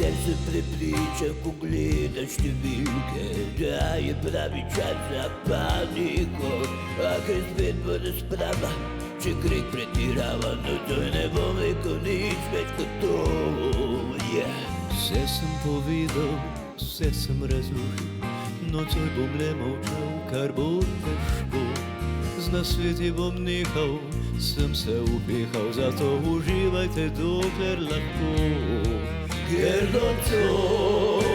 Ker se prepričam, ko gledaš številke, da je pravi čas za paniko. A ker spet bo razprava, če Krek pretirava, no to ne bom rekel nič več kot to. Vse sem povedal, vse sem razložil, nocoj bom le molčal, kar bo težko. Z nasveti bom nehal, sem se upehal, zato uživajte dokler lahko. Ker nocoj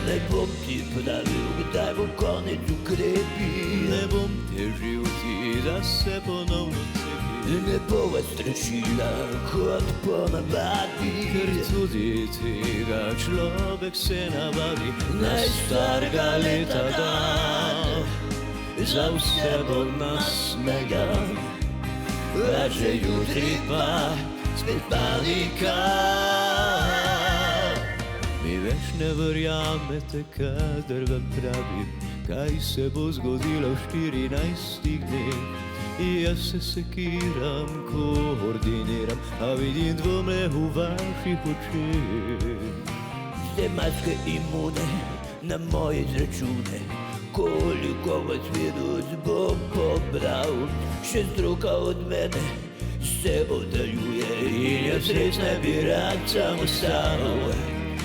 ne bom ti pravil, kdaj bo konec ukrepi. Ne bom težil ti, da se ponovno cepi. Ne bova strašila kot ponavadi, ker tudi tega človek se navadi. Najstarega leta dan, za vse bo nasmejan, a že jutri pa spet panika. Mi več ne verjamete, kadar vam pravim, kaj se bo zgodilo v 14 dneh. Jaz se sekiram, koordiniram, a vidim dvome v vaših očeh. Ste maske imune na moje izračune, koliko vas virus bom pobral. Še stroka od mene se oddaljuje in jaz res ne bi rad sam ostal.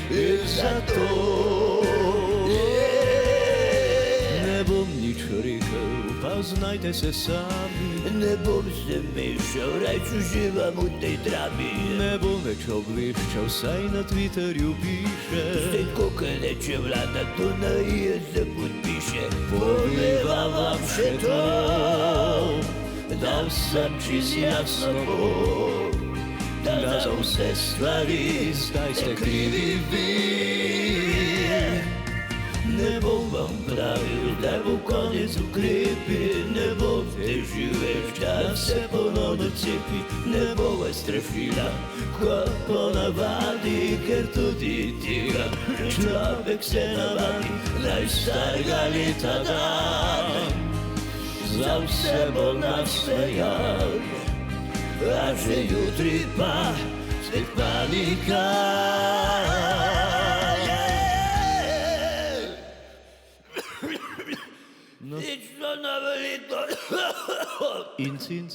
In zato ne bom nič rekel, pa znajte se sami. ne bom se mešal, rajč uživam v tej drami. Ne bom več obveščal, saj na Twitterju piše. Zdaj, ko reče vlada, to na je se podpiše. Povevam vam še to, dal sem čist jasno bo, da za vse stvari zdaj ste krivi vi. Ne bom vam pravil, da bo konec ukrepi, ne bom težil več, da se ponovno cepi. Ne bova strašila kot ponavadi, ker tudi tega človek se navadi. Najstarega leta dan, za vse bo nasmejan, a že jutri pa spet panika. Nič to na veliko. In cin.